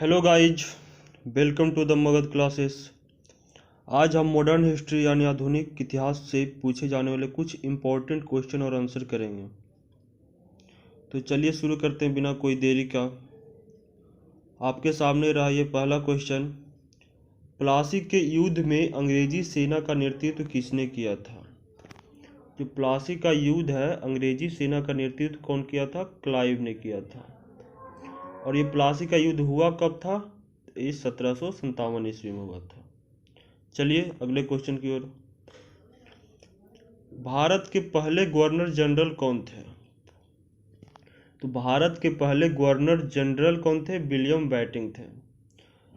Hello guys, welcome to the Magadh classes. आज हम modern history यानी आधुनिक इतिहास से पूछे जाने वाले कुछ इम्पोर्टेंट क्वेश्चन और आंसर करेंगे। तो चलिए शुरू करते हैं बिना कोई देरी का। आपके सामने रहा ये पहला क्वेश्चन। प्लासी के युद्ध में अंग्रेजी सेना का नेतृत्व किसने किया था? जो प्लासी का युद्ध है, अंग्रेजी सेना का नेतृत्व कौन किया था? क्लाइव ने किया था। और ये प्लासी का युद्ध हुआ कब था? ये 1757 ईस्वी में हुआ था। चलिए अगले क्वेश्चन की ओर। भारत के पहले गवर्नर जनरल कौन थे? तो भारत के पहले गवर्नर जनरल कौन थे? विलियम बेंटिंक थे।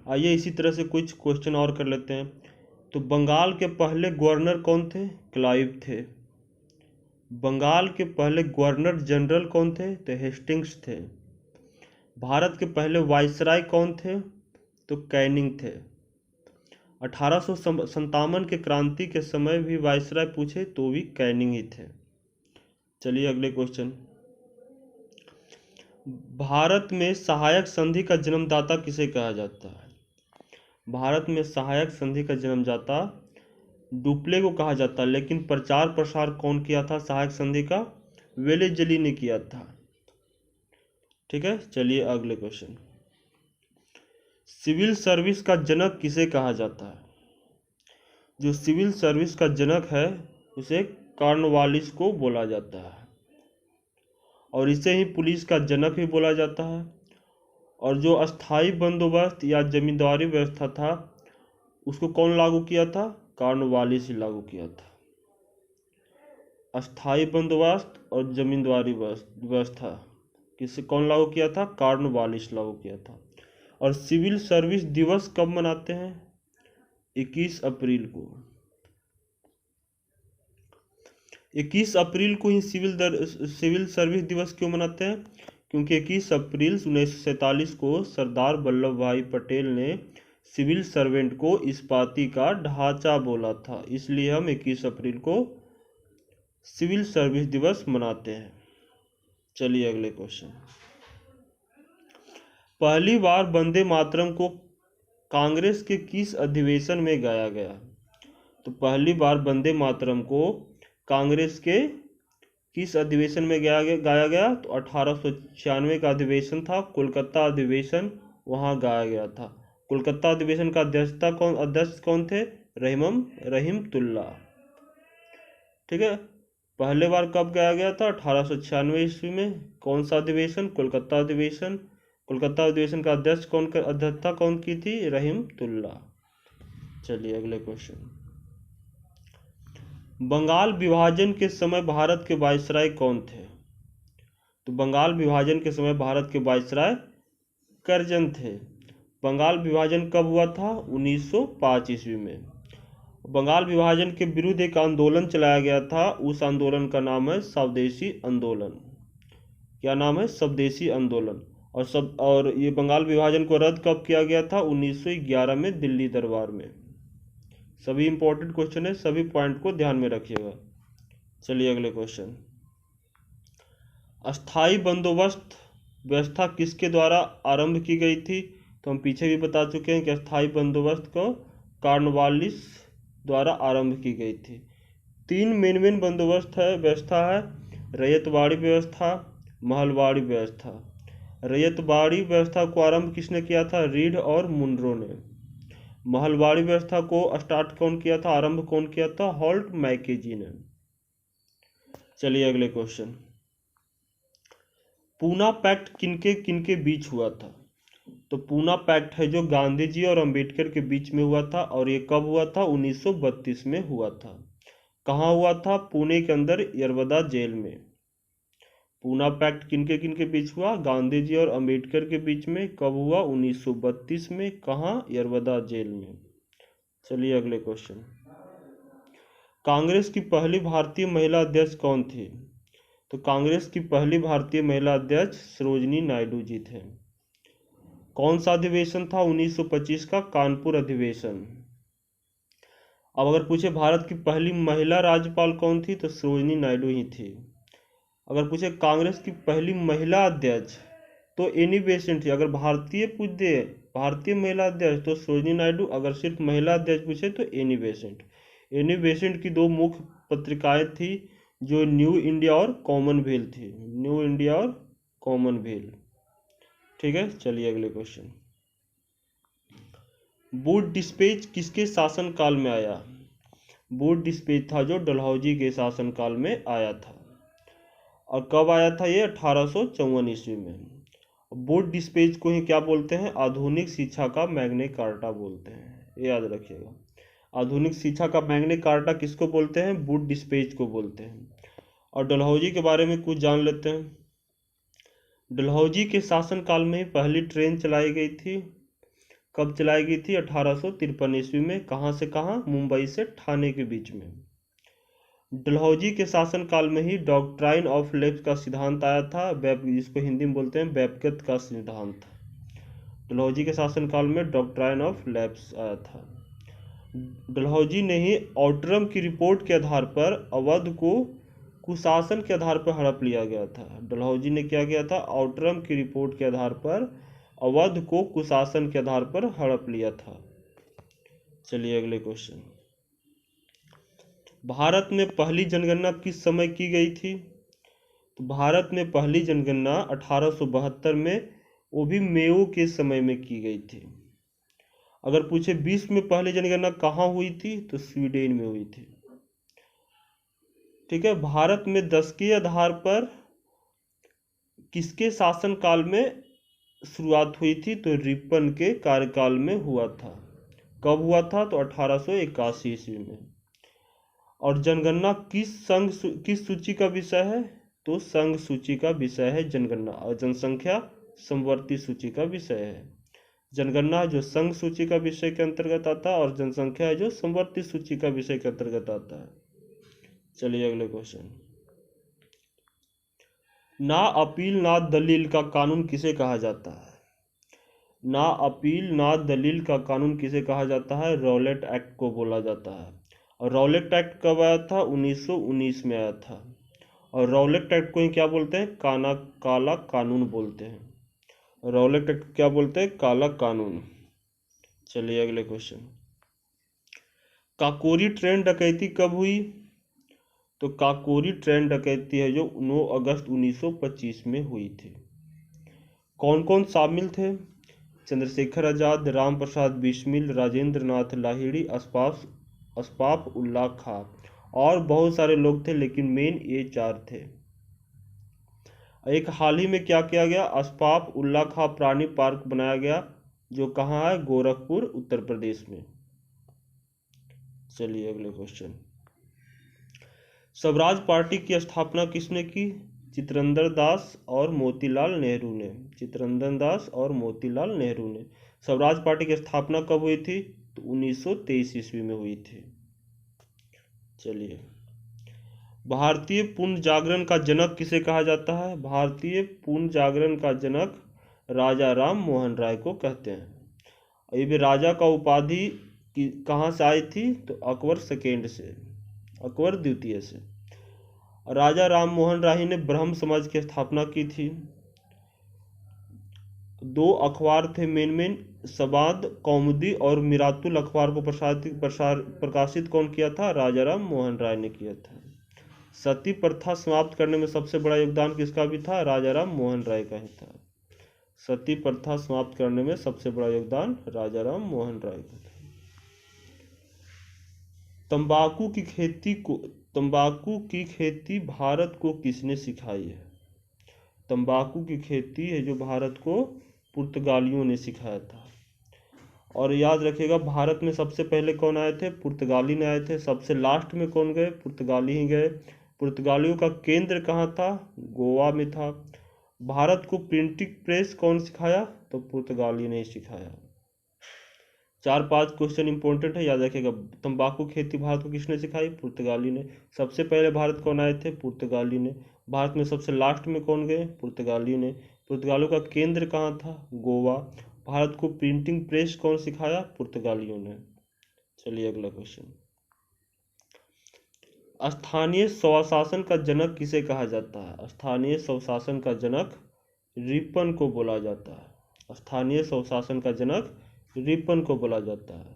आइए इसी तरह से कुछ क्वेश्चन और कर लेते हैं। तो बंगाल के पहले गवर्नर कौन थे? क्लाइव थे। बंगाल के पहले गवर्नर जनरल कौन थे? तो हेस्टिंग्स थे। भारत के पहले वायसराय कौन थे? तो कैनिंग थे। 1857 के क्रांति के समय भी वायसराय पूछे तो भी कैनिंग ही थे। चलिए अगले क्वेश्चन। भारत में सहायक संधि का जन्मदाता किसे कहा जाता है? भारत में सहायक संधि का जन्मदाता डुप्ले को कहा जाता है, लेकिन प्रचार प्रसार कौन किया था सहायक संधि का? वेलेजली ने किया था। ठीक है, चलिए अगले क्वेश्चन। सिविल सर्विस का जनक किसे कहा जाता है? जो सिविल सर्विस का जनक है उसे कॉर्नवालिस को बोला जाता है, और इसे ही पुलिस का जनक भी बोला जाता है। और जो अस्थाई बंदोबस्त या जमींदारी व्यवस्था था उसको कौन लागू किया था? कॉर्नवालिस ही लागू किया था। अस्थाई बंदोबस्त और जमींदारी व्यवस्था किसे कौन लागू किया था? कॉर्नवालिस लागू किया था। और सिविल सर्विस दिवस कब मनाते हैं? 21 अप्रैल को। 21 अप्रैल को ही सिविल सर्विस दिवस क्यों मनाते हैं? क्योंकि 21 अप्रैल 1947 को सरदार वल्लभ भाई पटेल ने सिविल सर्वेंट को इस्पाती का ढांचा बोला था, इसलिए हम 21 अप्रैल को सिविल सर्विस दिवस मनाते हैं। चलिए अगले क्वेश्चन। पहली बार वंदे मातरम को कांग्रेस के किस अधिवेशन में गाया गया? तो पहली बार वंदे मातरम को कांग्रेस के किस अधिवेशन में गाया गया? तो 1896 का अधिवेशन था, कोलकाता अधिवेशन, वहां गाया गया था। कोलकाता अधिवेशन का अध्यक्ष कौन थे? रहीमतुल्ला। ठीक है, पहले बार कब गाया गया था? 1896 ईस्वी में। कौन सा अधिवेशन? कोलकाता अधिवेशन। कोलकाता अधिवेशन का अध्यक्षता कौन की थी? रहीमतुल्ला। चलिए अगले क्वेश्चन। बंगाल विभाजन के समय भारत के वायसराय कौन थे? तो बंगाल विभाजन के समय भारत के वायसराय करजन थे। बंगाल विभाजन कब हुआ था? 1905 ईस्वी में। बंगाल विभाजन के विरुद्ध एक आंदोलन चलाया गया था, उस आंदोलन का नाम है स्वदेशी आंदोलन। क्या नाम है? स्वदेशी आंदोलन। और ये बंगाल विभाजन को रद्द कब किया गया था? 1911 में दिल्ली दरबार में। सभी इंपॉर्टेंट क्वेश्चन है, सभी पॉइंट को ध्यान में रखिएगा। चलिए अगले क्वेश्चन। अस्थाई बंदोबस्त व्यवस्था किसके द्वारा आरंभ की गई थी? तो हम पीछे भी बता चुके हैं कि अस्थाई बंदोबस्त को कॉर्नवालिस द्वारा आरंभ की गई थी। 3 मेन बंदोबस्त व्यवस्था है: रैयतवाड़ी व्यवस्था, महलवाड़ी व्यवस्था। रैयतवाड़ी व्यवस्था को आरंभ किसने किया था? रीड और मुनरो ने। महलवाड़ी व्यवस्था को स्टार्ट कौन किया था? आरंभ कौन किया था? हॉल्ट मैकेजी ने। चलिए अगले क्वेश्चन। पूना पैक्ट किनके बीच हुआ था? तो पूना पैक्ट है जो गांधी जी और अंबेडकर के बीच में हुआ था, और ये कब हुआ था? 1932 में हुआ था। कहाँ हुआ था? पुणे के अंदर यरवदा जेल में। पूना पैक्ट किनके बीच हुआ? गांधी जी और अंबेडकर के बीच में। कब हुआ? 1932 में। कहाँ? यरवदा जेल में। चलिए अगले क्वेश्चन। कांग्रेस की पहली भारतीय महिला अध्यक्ष कौन थी? तो कांग्रेस की पहली भारतीय महिला अध्यक्ष सरोजिनी नायडू जी थे। कौन सा अधिवेशन था? 1925 का कानपुर अधिवेशन। अब अगर पूछे भारत की पहली महिला राज्यपाल कौन थी? तो सरोजिनी नायडू ही थी। अगर पूछे कांग्रेस की पहली महिला अध्यक्ष, तो एनी बेसेंट थी। अगर भारतीय पूछ दे भारतीय महिला अध्यक्ष तो सरोजिनी नायडू, अगर सिर्फ महिला अध्यक्ष पूछे तो एनी बेसेंट। एनी बेसेंट की दो मुख्य पत्रिकाएं थी जो न्यू इंडिया और कॉमनवेल्थ थी, न्यू इंडिया और कॉमनवेल्थ। ठीक है, चलिए अगले क्वेश्चन। बूट डिस्पेच किसके शासन काल में आया? बूट डिस्पेच था जो डलहौजी के शासन काल में आया था। और कब आया था ये? 1854 ईस्वी में। बूट डिस्पेच को ही क्या बोलते हैं? आधुनिक शिक्षा का मैग्ना कार्टा बोलते हैं, ये याद रखिएगा। आधुनिक शिक्षा का मैग्ना कार्टा किसको बोलते हैं? बूट डिस्पेच को बोलते हैं। और डलहौजी के बारे में कुछ जान लेते हैं। डलहौजी के शासन काल में ही पहली ट्रेन चलाई गई थी। कब चलाई गई थी? 1853 ईस्वी में। कहाँ से कहाँ? मुंबई से ठाणे के बीच में। डलहौजी के शासन काल में ही डॉक्ट्राइन ऑफ लैप्स का सिद्धांत आया था, जिसको हिंदी में बोलते हैं बैबकेत का सिद्धांत। डलहौजी के शासन काल में डॉक्ट्राइन ऑफ लैप्स आया था। डलहौजी ने ही आउटरम की रिपोर्ट के आधार पर अवध को कुशासन के आधार पर हड़प लिया गया था। डलहौजी ने क्या किया था? आउटरम की रिपोर्ट के आधार पर अवध को कुशासन के आधार पर हड़प लिया था। चलिए अगले क्वेश्चन। भारत में पहली जनगणना किस समय की गई थी? तो भारत में पहली जनगणना 1872 में, वो भी मेयो के समय में की गई थी। अगर पूछे विश्व में पहली जनगणना कहाँ हुई थी? तो स्वीडन में हुई थी। ठीक है, भारत में दशकीय आधार पर किसके शासन काल में शुरुआत हुई थी? तो रिपन के कार्यकाल में हुआ था। कब हुआ था? तो 1881 ईस्वी में। और जनगणना किस सूची का विषय है? तो संघ सूची का विषय है जनगणना। और जनसंख्या समवर्ती सूची का विषय है। जनगणना जो संघ सूची का विषय के अंतर्गत आता है, और जनसंख्या है जो समवर्ती सूची का विषय के अंतर्गत आता है। चलिए अगले क्वेश्चन। ना अपील ना दलील का कानून किसे कहा जाता है? ना अपील ना दलील का कानून किसे कहा जाता है? रॉलेट एक्ट को बोला जाता है। और रॉलेट एक्ट कब आया था? 1919 में आया था। और रॉलेट एक्ट को ही क्या बोलते हैं? काला कानून बोलते हैं। रॉलेट एक्ट क्या बोलते हैं? काला कानून। चलिए अगले क्वेश्चन। काकोरी ट्रेन डकैती कब हुई? तो काकोरी ट्रेन डकैती है जो 9 अगस्त 1925 में हुई थी। कौन कौन शामिल थे? चंद्रशेखर आजाद, राम प्रसाद बिस्मिल, राजेंद्र नाथ लाहिड़ी, अशफाक उल्लाह खां, और बहुत सारे लोग थे, लेकिन मेन ये 4 थे। एक हाल ही में क्या किया गया? अशफाक उल्लाह खां प्राणी पार्क बनाया गया, जो कहाँ है? गोरखपुर, उत्तर प्रदेश में। चलिए अगले क्वेश्चन। स्वराज पार्टी की स्थापना किसने की? चितरंजन दास और मोतीलाल नेहरू ने। चितरंजन दास और मोतीलाल नेहरू ने। स्वराज पार्टी की स्थापना कब हुई थी? तो 1923 ईस्वी में हुई थी। चलिए, भारतीय पुनर्जागरण का जनक किसे कहा जाता है? भारतीय पुनर्जागरण का जनक राजा राम मोहन राय को कहते हैं। ये भी राजा का उपाधि कहाँ से आई थी? तो अकबर सेकेंड से, अकबर द्वितीय से। राजा राम मोहन राय ने ब्रह्म समाज की स्थापना की थी। 2 अखबार थे मेन, सवाद कौमुदी और मिरातुल अखबार को प्रकाशित कौन किया था? राजा राम मोहन राय ने किया था। सती प्रथा समाप्त करने में सबसे बड़ा योगदान किसका भी था? राजा राम मोहन राय का ही था। सती प्रथा समाप्त करने में सबसे बड़ा योगदान राजा राम मोहन राय का था। तंबाकू की खेती भारत को किसने सिखाई है? तंबाकू की खेती है जो भारत को पुर्तगालियों ने सिखाया था। और याद रखिएगा, भारत में सबसे पहले कौन आए थे? पुर्तगाली ने आए थे। सबसे लास्ट में कौन गए? पुर्तगाली ही गए। पुर्तगालियों का केंद्र कहाँ था? गोवा में था। भारत को प्रिंटिंग प्रेस कौन सिखाया? तो पुर्तगाली ने सिखाया। 4-5 क्वेश्चन इंपॉर्टेंट है, याद रखिएगा। तंबाकू खेती भारत को किसने सिखाई? पुर्तगाली ने। सबसे पहले भारत कौन आए थे? पुर्तगाली ने। भारत में सबसे लास्ट में कौन गए? पुर्तगाली ने। पुर्तगालियों का केंद्र कहाँ था? गोवा। भारत को प्रिंटिंग प्रेस कौन सिखाया? पुर्तगालियों ने। चलिए अगला क्वेश्चन। स्थानीय स्वशासन का जनक किसे कहा जाता है? स्थानीय स्वशासन का जनक रिपन को बोला जाता है। स्थानीय स्वशासन का जनक रिपन को बोला जाता है,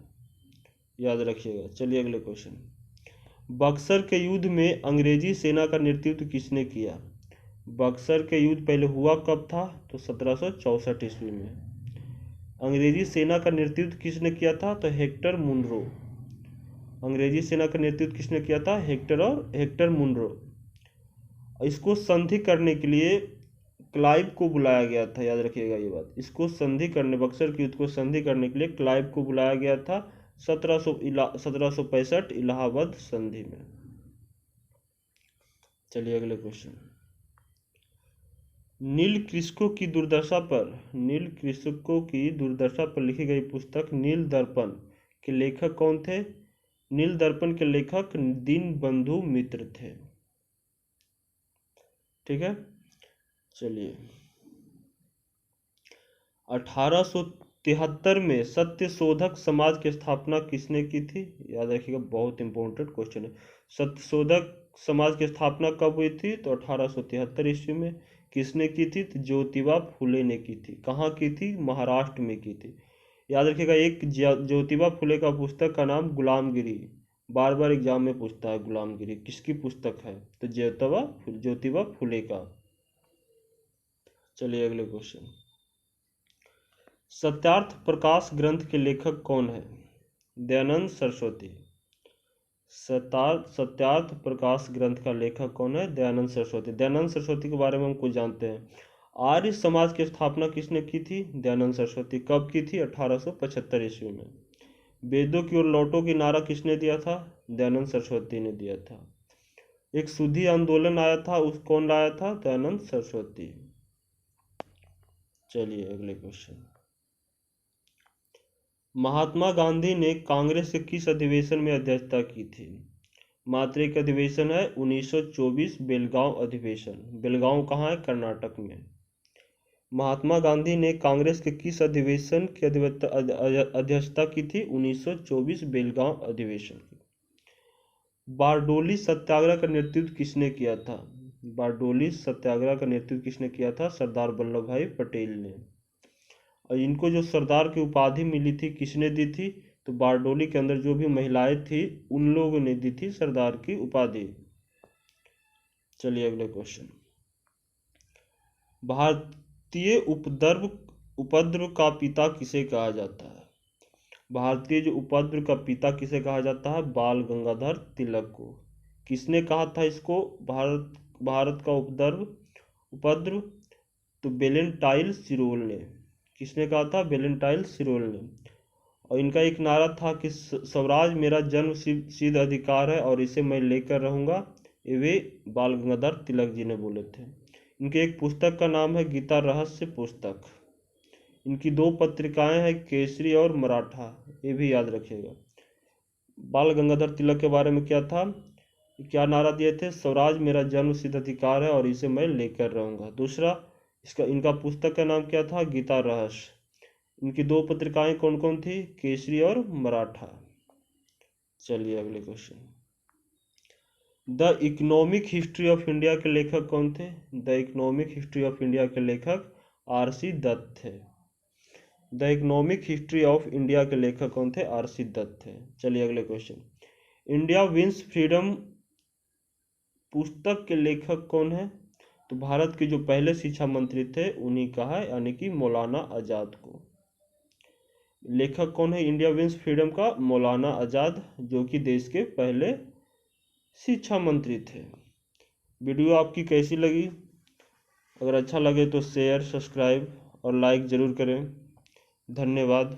याद रखिएगा। चलिए अगले क्वेश्चन। बक्सर के युद्ध में अंग्रेजी सेना का नेतृत्व किसने किया? बक्सर के युद्ध पहले हुआ कब था? तो 1764 ईस्वी में। अंग्रेजी सेना का नेतृत्व किसने किया था? तो हेक्टर मुनरो। अंग्रेजी सेना का नेतृत्व किसने किया था? Hector Munro. इसको संधि करने के लिए क्लाइव को बुलाया गया था, याद रखिएगा ये बात। इसको संधि करने, बक्सर के युद्ध को संधि करने के लिए क्लाइव को बुलाया गया था 1765 इलाहाबाद संधि में। चलिए अगले क्वेश्चन। नील कृषकों की दुर्दशा पर लिखी गई पुस्तक नील दर्पण के लेखक कौन थे? नील दर्पण के लेखक दीनबंधु मित्र थे। ठीक है। चलिए 1873 में सत्यशोधक समाज की स्थापना किसने की थी? याद रखिएगा, बहुत इंपॉर्टेंट क्वेश्चन है। सत्यशोधक समाज की स्थापना कब हुई थी? तो 1873 ईस्वी में। किसने की थी? तो ज्योतिबा फुले ने की थी। कहाँ की थी? महाराष्ट्र में की थी। याद रखिएगा, एक ज्योतिबा फुले का पुस्तक का नाम गुलामगिरी, बार बार एग्जाम में पूछता है। गुलामगिरी किसकी पुस्तक है? तो ज्योतिबा फुले का। चलिए अगले क्वेश्चन। सत्यार्थ प्रकाश ग्रंथ के लेखक कौन है? दयानंद सरस्वती। सत्यार्थ प्रकाश ग्रंथ का लेखक कौन है? दयानंद सरस्वती। दयानंद सरस्वती के बारे में हम कुछ जानते हैं। आर्य समाज की स्थापना किसने की थी? दयानंद सरस्वती। कब की थी? 1875 ईस्वी में। वेदों की ओर लौटो की नारा किसने दिया था? दयानंद सरस्वती ने दिया था। एक शुद्धि आंदोलन आया था, उस कौन लाया था? दयानंद सरस्वती। चलिए अगले क्वेश्चन। महात्मा गांधी ने कांग्रेस के किस अधिवेशन में अध्यक्षता की थी? मात्र एक अधिवेशन है, 1924 बेलगांव अधिवेशन। बेलगांव कहाँ है? कर्नाटक में। महात्मा गांधी ने कांग्रेस के किस अधिवेशन की अध्यक्षता की थी? 1924 बेलगांव अधिवेशन की। बारडोली सत्याग्रह का नेतृत्व किसने किया था? बारडोली सत्याग्रह का नेतृत्व किसने किया था? सरदार वल्लभ भाई पटेल ने। और इनको जो सरदार की उपाधि मिली थी किसने दी थी? तो बारडोली के अंदर जो भी महिलाएं थी उन लोगों ने दी थी सरदार की उपाधि। चलिए अगले क्वेश्चन। भारतीय उपद्रव का पिता किसे कहा जाता है? भारतीय जो उपद्रव का पिता किसे कहा जाता है? बाल गंगाधर तिलक को। किसने कहा था इसको? भारत का उपद्रव तो वेलेंटाइन सिरोल ने। किसने कहा था? वेलेंटाइन सिरोल ने। और इनका एक नारा था कि स्वराज मेरा जन्म सिद्ध अधिकार है और इसे मैं लेकर रहूंगा। ये वे बाल गंगाधर तिलक जी ने बोले थे। इनके एक पुस्तक का नाम है गीता रहस्य पुस्तक। इनकी 2 पत्रिकाएं हैं, केसरी और मराठा, ये भी याद रखिएगा। बाल गंगाधर तिलक के बारे में क्या था, क्या नारा दिए थे? स्वराज मेरा जन्म सिद्ध अधिकार है और इसे मैं लेकर रहूंगा। दूसरा इनका पुस्तक का नाम क्या था? गीता रहस्य। इनकी 2 पत्रिकाएं कौन कौन थी? केसरी और मराठा। चलिए अगले question. The economic history of India के लेखक कौन थे? The economic history of India के लेखक आर.सी. दत्त थे। The economic history of India के लेखक कौन थे? आर.सी. दत्त थे। चलिए अगले क्वेश्चन। इंडिया विंस फ्रीडम पुस्तक के लेखक कौन है? तो भारत के जो पहले शिक्षा मंत्री थे उन्हीं का है, यानी कि मौलाना आजाद को। लेखक कौन है इंडिया विंस फ्रीडम का? मौलाना आजाद, जो कि देश के पहले शिक्षा मंत्री थे। वीडियो आपकी कैसी लगी? अगर अच्छा लगे तो शेयर, सब्सक्राइब और लाइक ज़रूर करें। धन्यवाद।